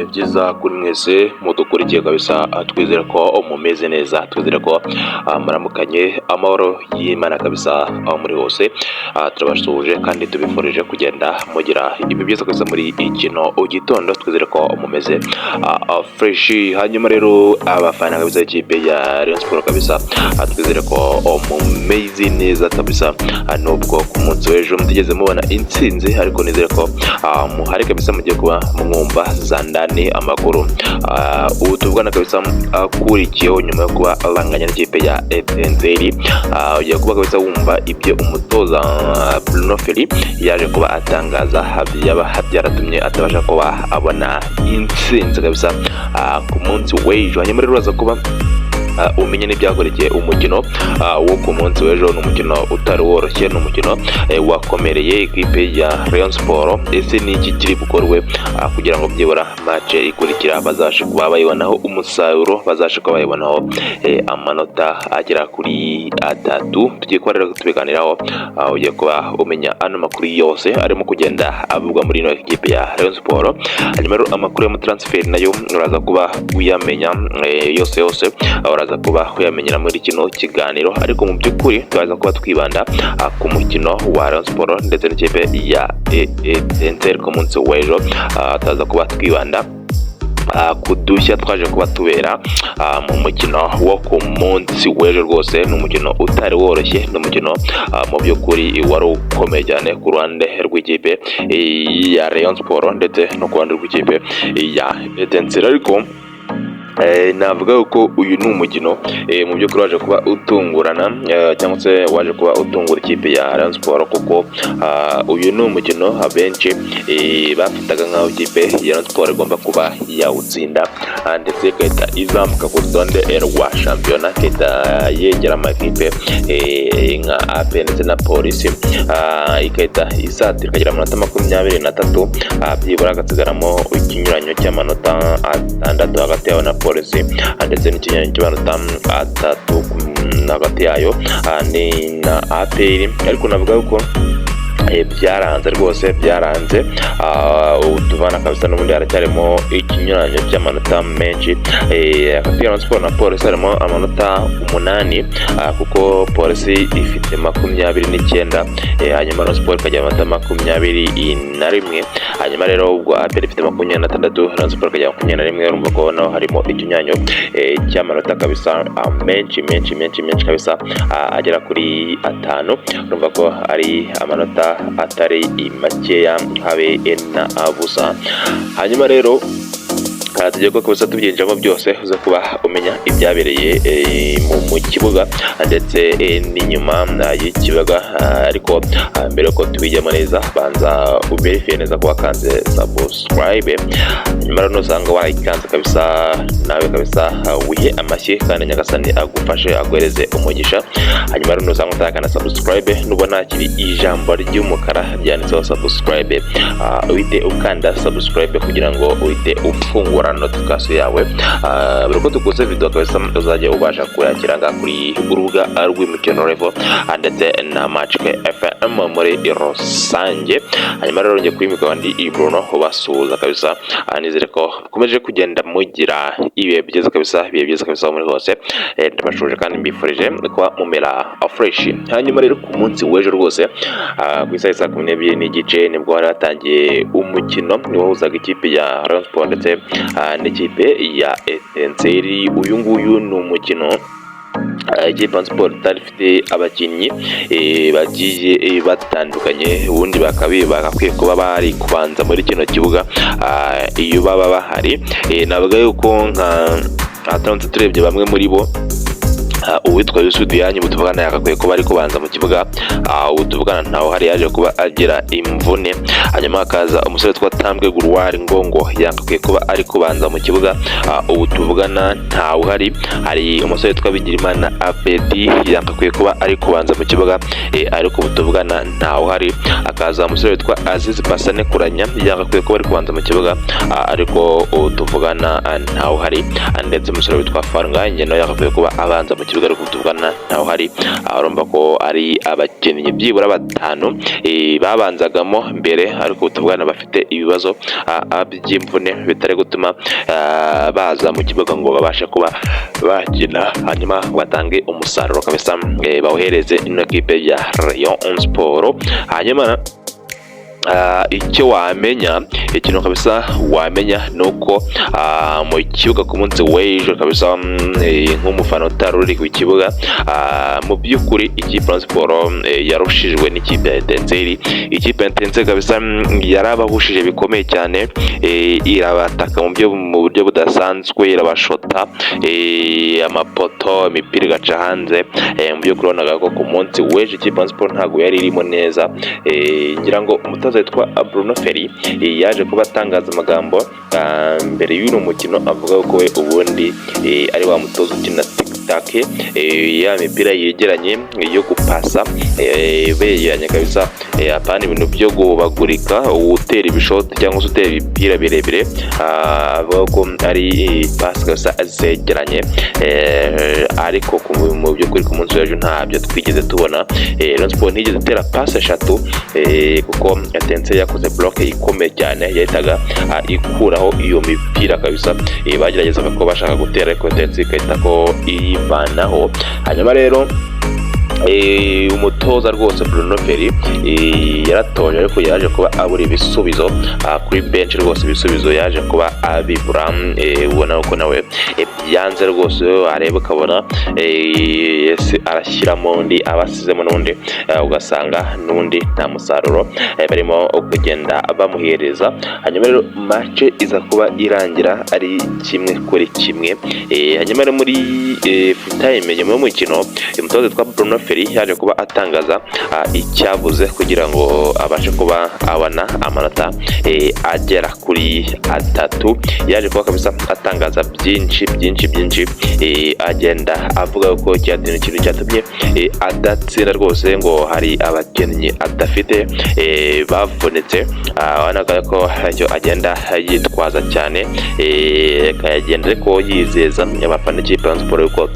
byiza kuri mwese mudukurikiye kabisa, twizere ko mumeze neza, twizere ko muramukanye amahoro y'Imana kabisa aho muri hose. Turabasuhuje kandi tubifurije kugenda mugira ibi byiza kabisa muri ikino gitondo, twizere ko mumeze fresh. Hanyuma rero abafana kabisa ikipe ya Rayon Sport kabisa, twizere ko mumeze neza kabisa, nubwo ku munsi w'ejo mutigeze mubona intsinzi, ariko nizere ko muhari kabisa mugiye kuba mwumva zandani amakuru ubu tuvugana kabisa akurikiyeho nyuma yo kuba alanganya n'ikipe ya Etincelles. Ugiye kuba kabisa wumva ibyo umutoza Bruno Ferri yaje kuba atangaza byaratumye atabasha kuba abona intsinzi kabisa ku munsi w'ejo. Hanyuma rero uraza kuba umenye n'ibyakorekeye umukino wo ku munsi w'ejo. Ni umukino utari woroshye, ni umukino wakomereye ikipe ya Rayon Sport. Ese ni iki kiri bukorwe kugira ngo byibura match ikurikira bazashe kuba bayibonaho umusaruro, bazashe kuba bayibonaho amanota agera kuri 3. Tugiye kuba rero tubiganiraho, ugiye kuba umenya ano makuru yose arimo kugenda avugwa muri ino ikipe ya Rayon Sport. Hanyuma rero amakuru yo mu transfer nayo uraza kuba uyamenya yose uraza kuba uyamenyera muri kino kiganiro, ariko mu by'ukuri twaza kuba twibanda ku mukino wa Rayon Sport ndetse n'ikipe ya Etincelles ku munsi w'ejo. Twaza kuba twibanda kudushya twaje kuba tubera mu mukino wo ku munsi w'ejo. Rwose ni umukino utari woroshye, ni umukino mu by'ukuri wari ukomeye cyane ku ruhande rw'ikipe ya Rayon Sport ndetse no ku ruhande rw'ikipe ya Etincelles. Ariko navuga ko uyu ni umukino mu by'ukuri waje kuba utungurana, cyangwa se waje kuba utungura ikipe ya Rayon Sport, kuko uyu ni umukino abenshi bafataga nk'aho ikipe ya Rayon Sport igomba kuba yawutsinda ndetse ikahita izamuka ku rutonde rwa shampiyona, ikahita yegera amakipe nka APR ndetse na Polisi, ikahita isatira ikagira amanota 23, byibura agasigaramo ikinyuranyo cy'amanota 6 hagati yaho na Polisi ndetse n'ikinyuranyo cy'amanota 3 hagati yayo ni na APR. Ariko navuga ko byaranze, rwose byaranze. Tuvana kabisa n'ubundi haracyarimo ikinyuranyo cy'amanota menshi hagati ya Sport na Polisi, harimo amanota 8 kuko Polisi ifite 29, hanyuma Sport ikagira amanota 21. Hanyuma rero ubwo APR ifite 26, Sport ikagira 21. Urumva ko naho harimo ikinyuranyo cy'amanota kabisa menshi kabisa agera kuri 5. Urumva ko ari amanota atari makeya habe na abusa. Hanyuma rero tugiye ko kabisa tubyinjiramo byose uza kuba umenya ibyabereye mu kibuga ndetse n'inyuma y'ikibuga. Ariko mbere ko tubijyamo neza, banza uverifye neza ko wakanze subscribe. Hanyuma rero nusanga wayikanze kabisa, nawe kabisa wihe amashyi kandi nyagasani agufashe aguhereze umugisha. Hanyuma rero nusanga utakana subscribe, nubona kiri ijambo ry'umukara ryanditseho subscribe, uhite ukanda subscribe kugira ngo uhite ufungura notification yawe buri ko dukoze video kabisa uzajya ubasha kuyakiranga kuri urubuga rw'imikino Revo ndetse na Match FM muri rusange. Hanyuma rero ngiye kwimika ndi Bruno ubasuhuza kabisa, nizere ko komeje kugenda mugira ibihe byiza kabisa muri hose. Ndabashuje kandi mbifurije ko mumera fresh. Hanyuma rero ku munsi w'ejo rwose ku isaha saa 12:30 nibwo hari hatangiye umukino wahuzaga ikipe ya Rayon Sport ndetse n'ikipe ya Etincelles. Uyu nguyu ni umukino ikipe ya Sport itari ifite abakinnyi bagiye batandukanye, ubundi bagakwiye kuba bari kubanza muri kino kibuga iyo baba bahari. Navuga yuko nka turebye bamwe muri bo, uwitwa Yusufu Diagne butuvugana yakakwiye kuba ari kubanza mu kibuga, ubutuvugana ntaho hari yaje kuba agira imvune. Hanyuma hakaza umusore twatambwe Gurwari Ngongo yakakwiye kuba ari kubanza mu kibuga, ubutuvugana ntaho hari umusore twabigirimana Abedi yakakwiye kuba ari kubanza mu kibuga, ariko ubutuvugana ntaho hari. Akaza umusore witwa Aziz Basane Kuranya yakakwiye kuba ari kubanza mu kibuga, ariko ubutuvugana ntaho hari. Ndetse umusore witwa Faranga Ngeno yakakwiye kuba abanza mu kibuga kibuga ariko tuvugana ntaho hari, urumva ko ari abakinnyi byibura batanu babanzagamo mbere, ariko tuvugana bafite ibibazo by'imvune bitari gutuma baza mu kibuga ngo babashe kuba bakina, hanyuma batange umusaruro kabisa, bawuhereze ino kipe ya Rayon Sport. Hanyuma icyo wamenya, ikintu kabisa wamenya nuko mu kibuga ku munsi w'ejo kabisa, nk'umufana utari uri ku kibuga, mu by'ukuri ikipe ya Sport yarushijwe n'ikipe ya Etincelle. Ikipe ya Etincelle kabisa yarabahushije bikomeye cyane, irabataka mu buryo budasanzwe, irabashota amapoto, imipira igaca hanze. Mu by'ukuri ubonaga ko ku munsi w'ejo ikipe ya Sport ntabwo yari irimo neza. Ngira ngo umutoza witwa Bruno Ferri yaje kuba atangaza amagambo mbere y'uno mukino, avuga ko we ubundi ari wa mutoza ukina take ya mipira yegeranye yo gupasa, begeranye kabisa, apana ibintu byo gubagurika, utera ibishoti cyangwa se utera ibipira birebire, avuga ko ari pass kabisa zegeranye, ariko mu by'ukuri ku munsi w'ejo ntabyo twigeze tubona. Rayon Sport ntigeze itera pass eshatu, kuko Etincelle yakoze block ikomeye cyane, yahitaga ikuraho iyo mipira kabisa, bageragezaga ko bashaka gutera ariko Etincelle ikahita ko ivanaho. Hanyuma rero umutoza rwose Bruno Ferri yaratoje, ariko yaje kuba abura ibisubizo kuri bench, rwose ibisubizo yaje kuba abibura. Ubona ko nawe byanze rwose, areba ukabona arashyiramo undi, abasizemo n'undi, ugasanga n'undi nta musaruro barimo kugenda bamuhereza. Hanyuma rero match iza kuba irangira ari 1-1. Hanyuma rero muri full time nyuma y'umukino, umutoza witwa Bruno Ferri yaje kuba atangaza icyabuze kugira ngo abashe kuba abona amanota agera kuri 3. Yaje kuba kabisa atangaza byinshi, agenda avuga ko ikintu cyatumye adatsinda rwose ngo hari abakinnyi adafite bavunitse, wanaga ko icyo agenda yitwaza cyane, akagenda ariko yizeza abafana ikipe ya Sport yuko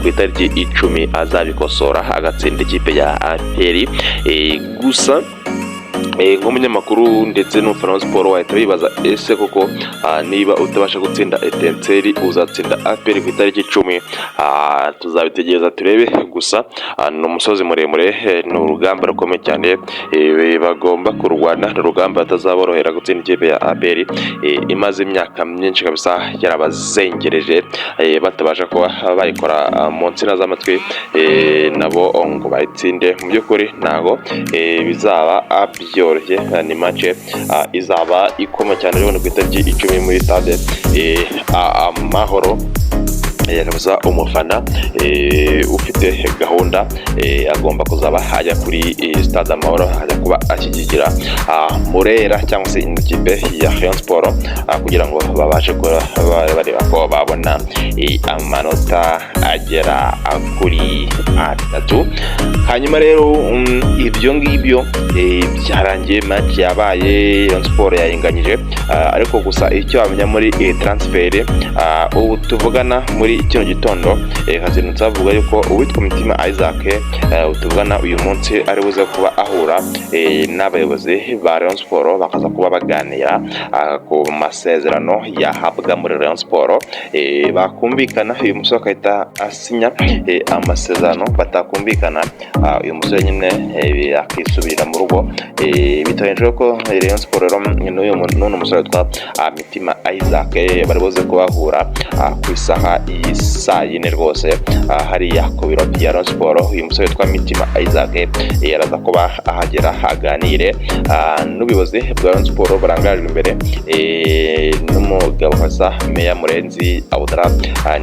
ku itariki 10 azabikosora agatsinda ikipe ya APR. Gusa nk'umunyamakuru ndetse n'umufana wa Sport wahita bibaza, ese koko niba utabasha gutsinda Etincelle uzatsinda APR ku itariki 10? Tuzabitegereza turebe. Gusa ni umusozi muremure, ni urugamba rukomeye cyane bagomba kurwana, ni urugamba batazaborohera gutsinda ikipe ya APR imaze imyaka myinshi kabisa yarabazengereje, batabasha kuba bayikora mu nsina z'amatwi nabo ngo bayitsinde. Mu by'ukuri ntago bizaba byoroshye, ni match izaba ikomeye cyane rero ku itariki 10 muri stade Amahoro. Kabisa umufana ufite gahunda agomba kuzaba hajya kuri stade Amahoro, hajya kuba ashyigikira Murera cyangwa se ikipe ya Rayon Sport, kugira ngo babashe bareba ko babona amanota agera kuri 3. Hanyuma rero ibyo ngibyo byarangiye, match yabaye, Rayon Sport yayinganyije, ariko gusa icyo wamenya muri transfer ubu tuvugana muri kino gitondo, hazindutse havuga yuko uwitwa Mitima Isaac tuvugana uyu munsi ari buze kuba ahura n'abayobozi ba Rayon Sport, bakaza kuba baganira ku masezerano yahabwa muri Rayon Sport, bakumvikana uyu musore akahita asinya amasezerano, batakumvikana uyu musore nyine akisubirira mu rugo. Bitarenze ko Rayon Sport rero n'uyu musore witwa Mitima Isaac bari buze kubahura ku isaha saa 4 rwose, hariya ku biro bya Rayon Sport. Uyu musore witwa Mitima Isaac yaraza kuba ahagera haganire n'ubuyobozi bwa Rayon Sport, barangajwe imbere n'umugabo hasa Meya Murenzi Abudara,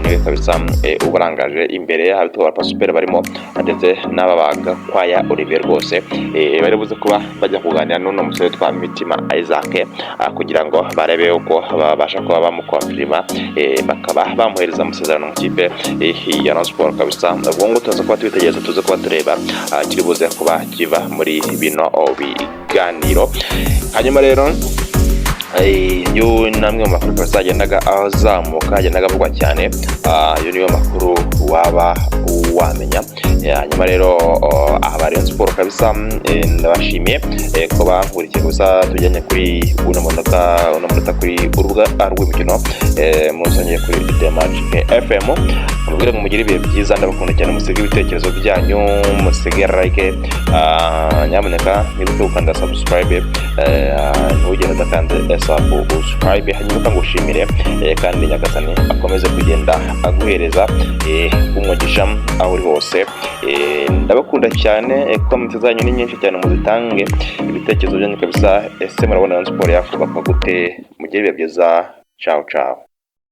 niwe kabisa ubarangaje imbere, habitwa Super barimo ndetse n'ababaga kwaya Olivier rwose, bari buze kuba bajya kuganira n'uno musore witwa Mitima Isaac kugira ngo barebe uko babasha kuba bamukonfirma, bakaba bamuhereza amasezerano mu kipe ya Rayon Sport kabisa. Ubwo ngo tuza kuba twitegereza, tuze kuba tureba kiri buze kuba kiva muri bino biganiro. Hanyuma rero yo namwe mu makuru kabisa yagendaga azamuka yagendaga avugwa cyane, yo niyo makuru waba wamenya. Hanyuma rero aba Rayon Sport kabisa ndabashimiye ko bankurikiye gusa tujyanye kuri uno munota kuri urubuga rw'imikino musongeye kuri The Magic FM. mubwire ngo mugire ibihe byiza, ndabakunda cyane, musige ibitekerezo byanyu, musige like, nyamuneka nibuke gukanda subscribe, ntugende udakanda subscribe, hanyuma ukangushimire kandi nyagasani akomeze kugenda aguhereza umugisha aho uri hose. Ndabakunda cyane, comment zanyu ni nyinshi cyane, muzitange ibitekerezo byanyu kabisa. Ese murabona Rayon Sport yakubaka gute? Mugire ibihe byiza, ciao ciao.